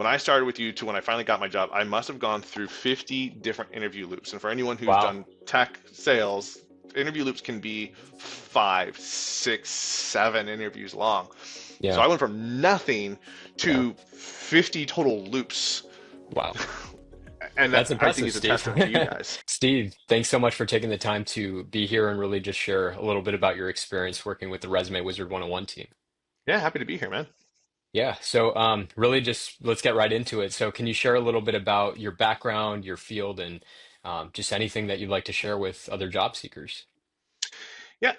when I started with you to when I finally got my job, I must have gone through 50 different interview loops. And for anyone who's Wow. done tech sales, interview loops can be 5, 6, 7 interviews long. So Yeah. I went from nothing Yeah. to 50 total loops. Wow. And That's that, I think, impressive, is a Steve. testament to you guys. Steve, thanks so much for taking the time to be here and really just share a little bit about your experience working with the Resume Wizard 101 team. Yeah, happy to be here, man. Yeah, so really just let's get right into it. So can you share a little bit about your background, your field, and just anything that you'd like to share with other job seekers? Yeah,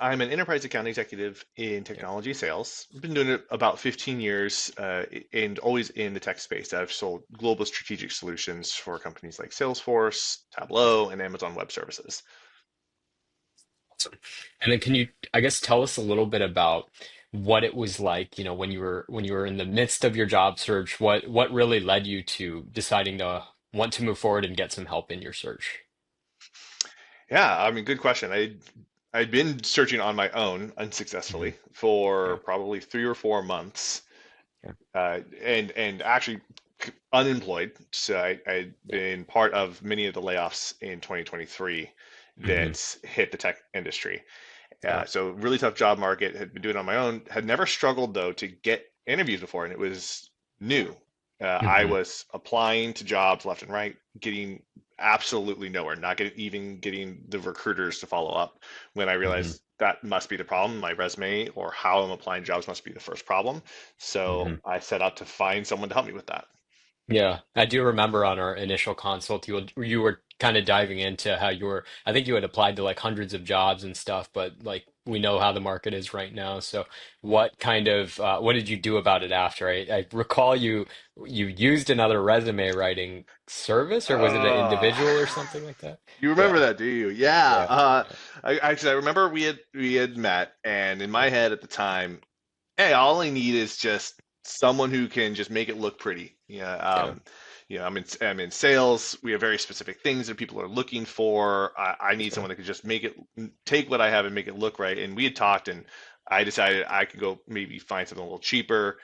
I'm an enterprise account executive in Yeah. technology sales. I've been doing it about 15 years and always in the tech space. I've sold global strategic solutions for companies like Salesforce, Tableau, and Amazon Web Services. Awesome. And then can you, I guess, tell us a little bit about what it was like, when you were in the midst of your job search, what really led you to deciding to want to move forward and get some help in your search? Yeah, I mean, good question. I'd been searching on my own Hmm. unsuccessfully for Yeah. probably 3 or 4 months, Yeah. and actually unemployed. So I'd Yeah. been part of many of the layoffs in 2023 Hmm. that hit the tech industry. Yeah. So really tough job market. Had been doing it on my own. Had never struggled though to get interviews before, and it was new. I Hmm. was applying to jobs left and right, getting absolutely nowhere. Not getting even getting the recruiters to follow up. When I Hmm. realized that must be the problem, my resume or how I'm applying jobs must be the first problem. So Hmm. I set out to find someone to help me with that. Yeah, I do remember on our initial consult, you were kind of diving into how you were. I think you had applied to like hundreds of jobs and stuff, but like we know how the market is right now. So, what did you do about it after? I recall you used another resume writing service, or was it an Uh, individual or something like that? you remember Yeah, that, do you? Yeah. yeah, yeah, I remember we had met, and in my head at the time, hey, all I need is just someone who can just make it look pretty. Yeah. yeah, I'm in sales. We have very specific things that people are looking for. I need yeah. someone that could just take what I have and make it look right. And we had talked, and I decided I could go maybe find something a little cheaper.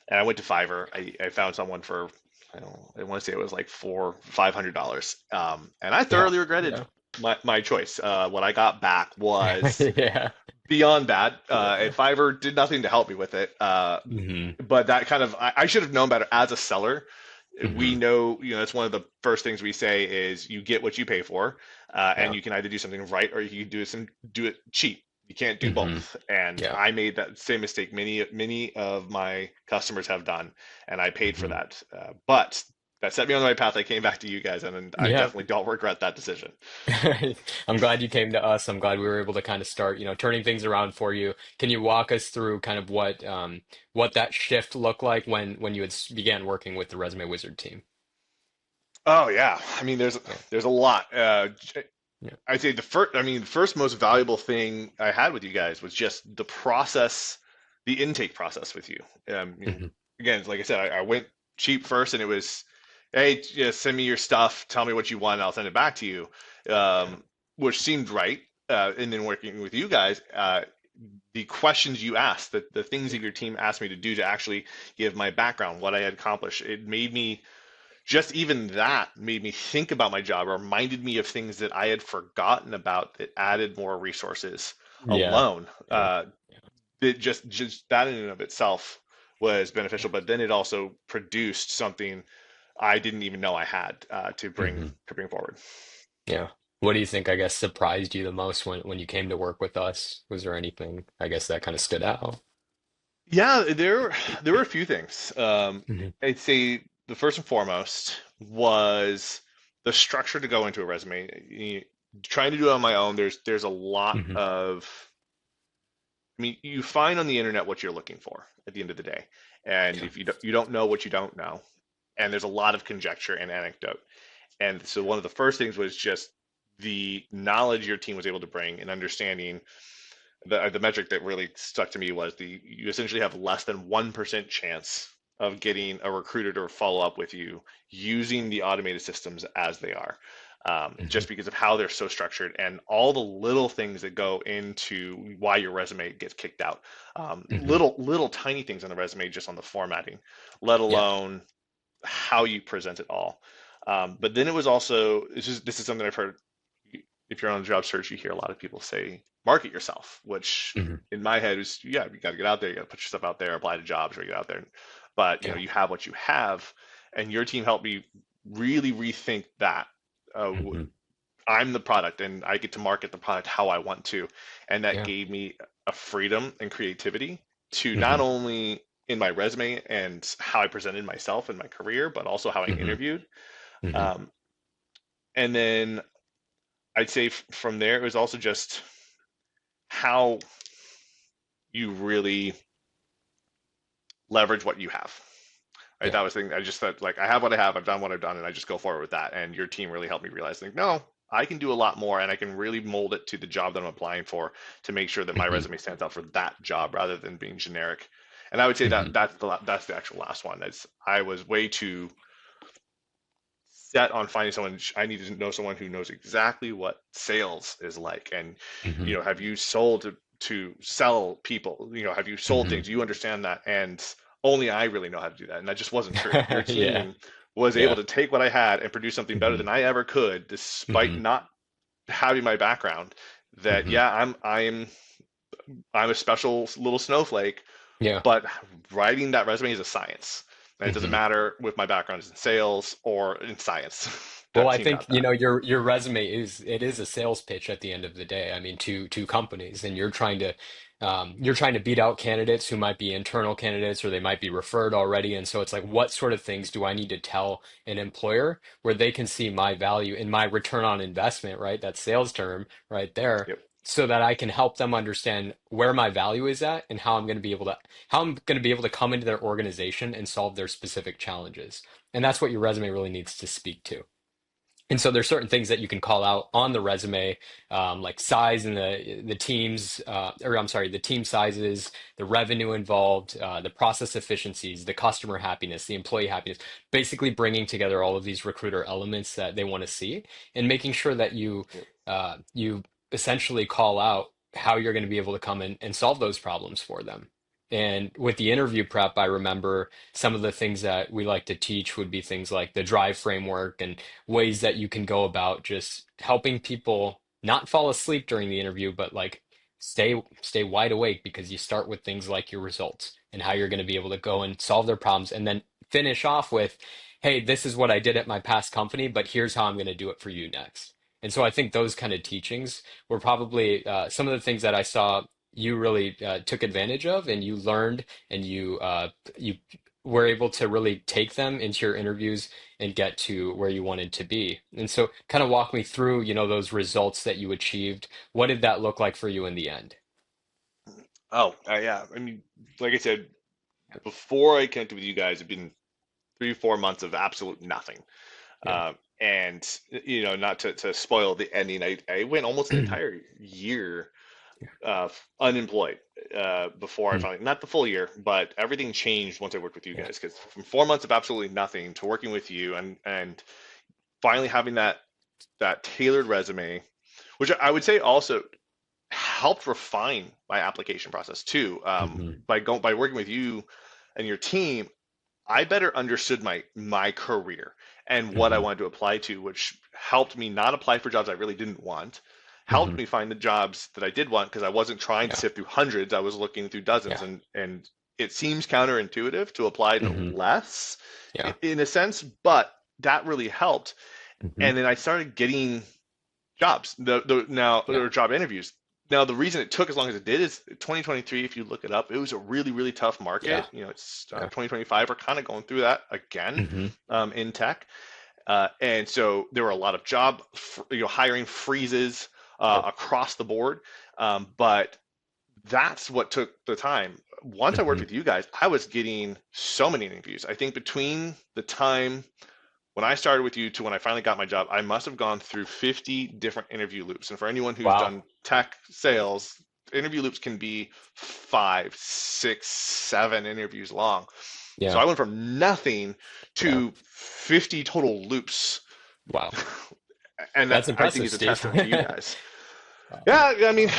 And I went to Fiverr. I found someone for, I don't know, I want to say it was like $500. And I Yeah. thoroughly regretted Yeah. my choice. What I got back was Yeah. beyond bad. And Yeah. Fiverr did nothing to help me with it. Hmm. But that kind of, I should have known better as a seller. We Hmm. know, that's one of the first things we say is you get what you pay for, and Yeah. you can either do something right or you can do it cheap. You can't do Hmm. both. And Yeah. I made that same mistake. Many of my customers have done, and I paid for Hmm. that. But that set me on the right path. I came back to you guys, and I Yeah. definitely don't regret that decision. I'm glad you came to us. I'm glad we were able to kind of start, turning things around for you. Can you walk us through kind of what that shift looked like when you began working with the Resume Wizard team? Oh yeah, I mean, there's Yeah. there's a lot. Yeah. I'd say the first most valuable thing I had with you guys was just the process, the intake process with you. Hmm. Again, like I said, I went cheap first, and it was, hey, just send me your stuff, tell me what you want, and I'll send it back to you, Yeah. which seemed right. And then working with you guys, the questions you asked, the things Yeah. that your team asked me to do to actually give my background, what I had accomplished, it made me just even that made me think about my job, reminded me of things that I had forgotten about that added more resources Yeah. alone. Yeah. That just that in and of itself was beneficial, but then it also produced something I didn't even know I had to bring Hmm. to bring forward. Yeah. What do you think, I guess, surprised you the most when you came to work with us? Was there anything, I guess, that kind of stood out? Yeah, there were a few things. Hmm. I'd say the first and foremost was the structure to go into a resume. Trying to do it on my own, there's a lot Hmm. of, I mean, you find on the internet what you're looking for at the end of the day. And Yeah. if you don't know what you don't know, and there's a lot of conjecture and anecdote. And so one of the first things was just the knowledge your team was able to bring and understanding the metric that really stuck to me was you essentially have less than 1% chance of getting a recruiter to follow up with you using the automated systems as they are, Hmm. just because of how they're so structured and all the little things that go into why your resume gets kicked out. Hmm. Little tiny things on the resume, just on the formatting, let Yeah. alone. how you present it all. But then it was also, this is something I've heard. If you're on a job search, you hear a lot of people say, market yourself, which Hmm. in my head is, yeah, you got to get out there, you got to put yourself out there, apply to jobs, or get out there. But Yeah. you have what you have, and your team helped me really rethink that. Uh, Hmm. I'm the product, and I get to market the product how I want to, and that Yeah. gave me a freedom and creativity to not Hmm. only in my resume and how I presented myself in my career, but also how I Hmm. interviewed. Hmm. Um, and then I'd say from there, it was also just how you really leverage what you have. Right? Yeah. That was the thing. I just thought, like, I have what I have, I've done what I've done, and I just go forward with that. And your team really helped me realize, like, no, I can do a lot more, and I can really mold it to the job that I'm applying for to make sure that my Hmm. resume stands out for that job rather than being generic. And I would say Hmm. that that's the actual last one. That's I was way too set on finding someone. I need to know someone who knows exactly what sales is like, and Hmm. have you sold to sell people? Have you sold Hmm. things? You understand that, and only I really know how to do that, and that just wasn't true. Your Yeah. team was able Yeah. to take what I had and produce something better Hmm. than I ever could, despite Hmm. not having my background. That Hmm. yeah, I'm a special little snowflake, Yeah. but writing that resume is a science. And it doesn't Hmm. matter if my background is in sales or in science. Well, That I team think, got that. your resume is a sales pitch at the end of the day. I mean, to companies, and you're trying to beat out candidates who might be internal candidates or they might be referred already. And so it's like, what sort of things do I need to tell an employer where they can see my value in my return on investment, right? That sales term right there, Yep. so that I can help them understand where my value is at and how I'm going to be able to come into their organization and solve their specific challenges. And that's what your resume really needs to speak to. And so there's certain things that you can call out on the resume, like size and the teams, or I'm sorry, the team sizes, the revenue involved, the process efficiencies, the customer happiness, the employee happiness. Basically, bringing together all of these recruiter elements that they want to see, and making sure that Yep. you essentially call out how you're going to be able to come in and solve those problems for them. And with the interview prep, I remember some of the things that we like to teach would be things like the drive framework and ways that you can go about just helping people not fall asleep during the interview, but like stay wide awake, because you start with things like your results and how you're going to be able to go and solve their problems, and then finish off with, hey, this is what I did at my past company, but here's how I'm going to do it for you next. And so I think those kind of teachings were probably some of the things that I saw you really took advantage of, and you learned, and you were able to really take them into your interviews and get to where you wanted to be. And so kind of walk me through, those results that you achieved. What did that look like for you in the end? Oh, yeah. I mean, like I said, before I connected with you guys, it'd been 3, 4 months of absolute nothing. Yeah. And not to spoil the ending, I went almost an entire year unemployed before I Mm, finally, not the full year, but everything changed once I worked with you yeah. guys. Because from 4 months of absolutely nothing to working with you, and finally having that tailored resume, which I would say also helped refine my application process too. Hmm. By working with you and your team, I better understood my career and what I Hmm. wanted to apply to, which helped me not apply for jobs I really didn't want. Helped Hmm. me find the jobs that I did want because I wasn't trying to Yeah. sift through hundreds. I was looking through dozens, Yeah. and it seems counterintuitive to apply to Hmm. less Yeah. in a sense, but that really helped. Hmm. And then I started getting jobs, the now Yeah. or job interviews. Now the reason it took as long as it did is 2023. If you look it up, it was a really tough Yeah. market. It's Yeah. 2025. We're kind of going through that again Hmm. in tech, and so there were a lot of hiring freezes Yep. across the board. But that's what took the time. Once I worked Hmm. with you guys, I was getting so many interviews. I think between the time when I started with you to when I finally got my job, I must have gone through 50 different interview loops. And for anyone who's Wow. done tech sales, interview loops can be 5, 6, 7 interviews long. So Yeah. I went from nothing Yeah. to 50 total loops. Wow. And That's that I think impressive, is a Steve. testament to you guys. Um, Yeah, I mean, um,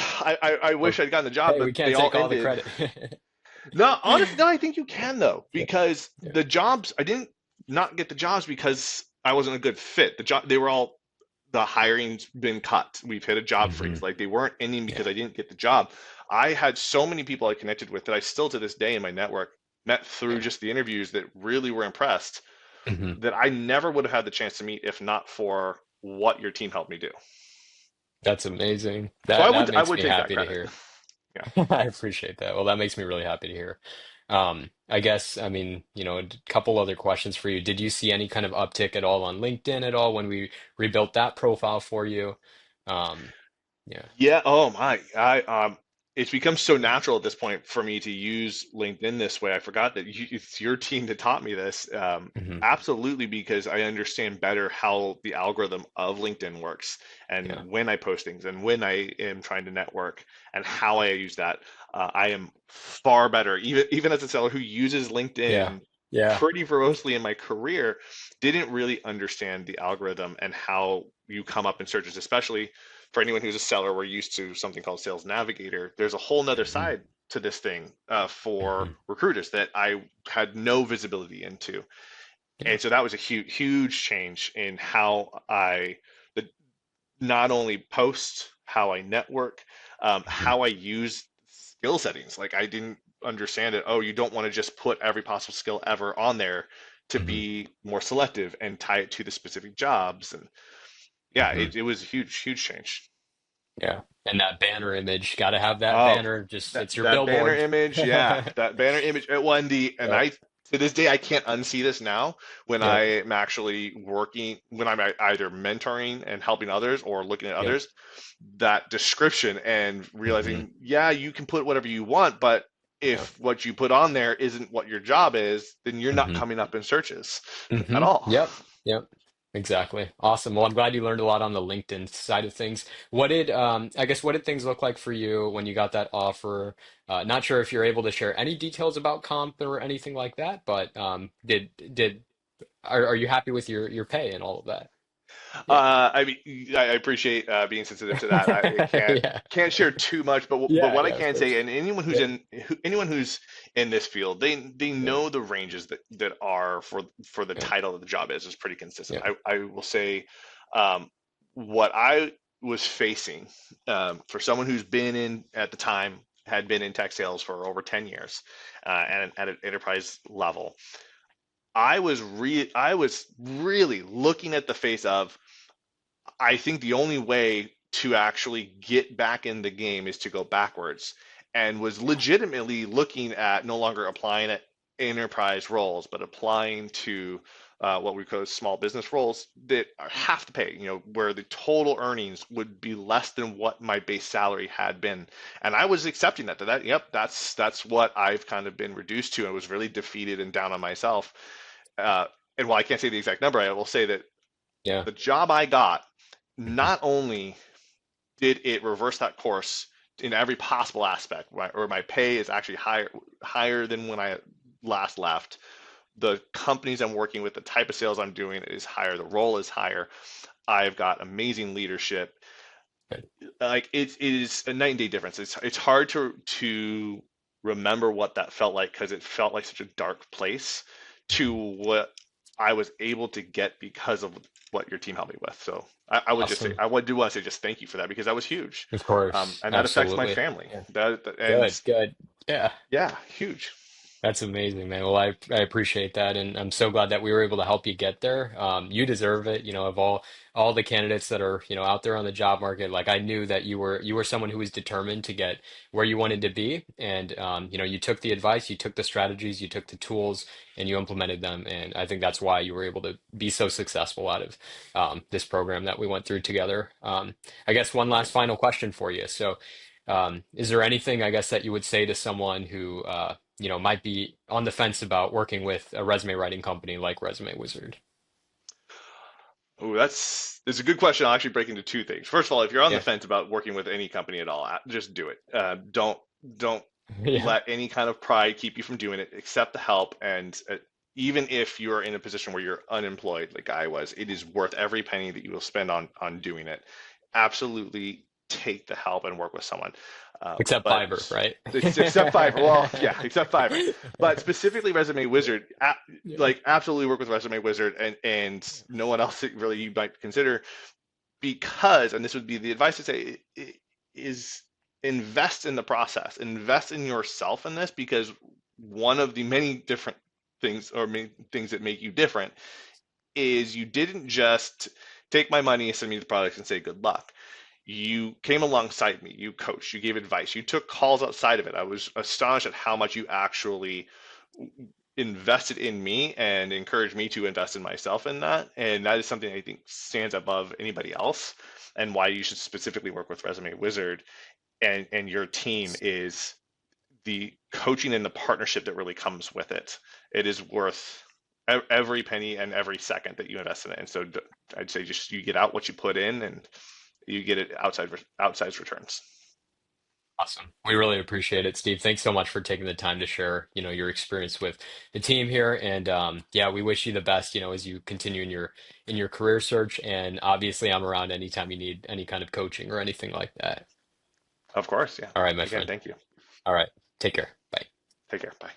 I well, wish I'd gotten the job, hey, but we they can't all take all the ended. credit. No, honestly, no, I think you can though, Yeah. because Yeah. the jobs I didn't. not get the jobs because I wasn't a good fit. The job, they were all, the hiring's been cut. We've hit a job Hmm. freeze. Like they weren't ending because Yeah. I didn't get the job. I had so many people I connected with that I still to this day in my network met through Yeah. just the interviews that really were impressed Hmm. that I never would have had the chance to meet if not for what your team helped me do. That's amazing. So That I makes would me take that happy to credit. hear. Yeah. I appreciate that. Well, that makes me really happy to hear. I guess, I mean, a couple other questions for you. Did you see any kind of uptick at all on LinkedIn at all when we rebuilt that profile for you? Um, yeah. Yeah. Oh my. It's become so natural at this point for me to use LinkedIn this way. I forgot that it's your team that taught me this. Hmm. Absolutely, because I understand better how the algorithm of LinkedIn works Yeah. and when I post things and when I am trying to network and how I use that. I am far better, even as a seller who uses Yeah. LinkedIn Yeah. pretty ferociously in my career, didn't really understand the algorithm and how you come up in searches, especially for anyone who's a seller. We're used to something called Sales Navigator. There's a whole nother Hmm. side to this thing for Hmm. recruiters that I had no visibility into. Yeah. And so that was a huge change in how I the, not only post, how I network, Hmm. how I use skill settings. Like I didn't understand it. Oh, you don't want to just put every possible skill ever on there to Hmm. be more selective and tie it to the specific jobs. And yeah, Hmm. it was a huge change. Yeah. And that banner image, got to have that Oh, banner. Just, that it's your that banner billboard. image, yeah, that banner image. And Yep. I to this day I can't unsee this now when I Yep. am actually working, when I'm either mentoring and helping others or looking at Yep. others. That description and Hmm. realizing, yeah, you can put whatever you want, but Yeah. if what you put on there isn't what your job is, then you're not Hmm. coming up in searches at Hmm. all. Yep. Yep. Exactly. Awesome. Well, I'm glad you learned a lot on the LinkedIn side of things. I guess, what did things look like for you when you got that offer? Not sure if you're able to share any details about comp or anything like that, but are you happy with your pay and all of that? Yeah. I mean, I appreciate being sensitive to that. I can't Yeah. share too much, but Yeah. what I Yeah. Of can say, course. and Yeah. anyone who's in this field, they Yeah. know the ranges that are for the Yeah. title of the job is pretty consistent. Yeah. I will say, um, what I was facing, for someone who's been in at the time had been in tech sales for over 10 years, and at an enterprise level. I was really looking at the face of, I think the only way to actually get back in the game is to go backwards, and was legitimately looking at no longer applying at enterprise roles, but applying to what we call small business roles that are half the pay, where the total earnings would be less than what my base salary had been. And I was accepting yep, that's what I've kind of been reduced to. I was really defeated and down on myself. Uh, and while I can't say the exact number, I will say that Yeah. the job I got, Hmm. not only did it reverse that course in every possible aspect, right, or my pay is actually higher than when I last left. The companies I'm working with, the type of sales I'm doing is higher. The role is higher. I've got amazing leadership. Good. Like it is a night and day difference. It's hard to remember what that felt like because it felt like such a dark place to Mhm. what I was able to get because of what your team helped me with. So I would just say, Awesome. I would do want to say just thank you for that because that was huge. Of course. And that affects my Absolutely. family. Yeah. And Good. Good. Yeah. yeah, huge. That's amazing, man. Well, I appreciate that, and I'm so glad that we were able to help you get there. You deserve it, of all the candidates that are, out there on the job market. Like I knew that you were someone who was determined to get where you wanted to be, and you took the advice, you took the strategies, you took the tools, and you implemented them. And I think that's why you were able to be so successful out of this program that we went through together. I guess one last final question for you. So, is there anything, I guess, that you would say to someone who might be on the fence about working with a resume writing company like Resume Wizard? Oh, that's a good question. I'll actually break into two things. First of all, if you're on the Yeah. fence about working with any company at all, just do it. Don't Yeah. let any kind of pride keep you from doing it. Accept the help, and even if you're in a position where you're unemployed, like I was, it is worth every penny that you will spend on doing it. Absolutely take the help and work with someone. Except But Fiverr, right? except Fiverr. Well, yeah, except Fiverr. But specifically Resume Wizard, Yeah. like absolutely work with Resume Wizard and no one else that really you might consider because, and this would be the advice to say, is invest in the process, invest in yourself in this because one of the many different things or many things that make you different is you didn't just take my money, send me the products, and say good luck. You came alongside me, you coached, you gave advice, you took calls outside of it. I was astonished at how much you actually invested in me and encouraged me to invest in myself in that. And that is something I think stands above anybody else and why you should specifically work with Resume Wizard and your team is the coaching and the partnership that really comes with it. It is worth every penny and every second that you invest in it. And so I'd say just you get out what you put in and you get it outside returns. Awesome. We really appreciate it, Steve. Thanks so much for taking the time to share, your experience with the team here. And yeah, we wish you the best, as you continue in your career search. And obviously, I'm around anytime you need any kind of coaching or anything like that. Of course, yeah. All right, my Again, friend. thank you. All right. Take care. Bye. Take care. Bye.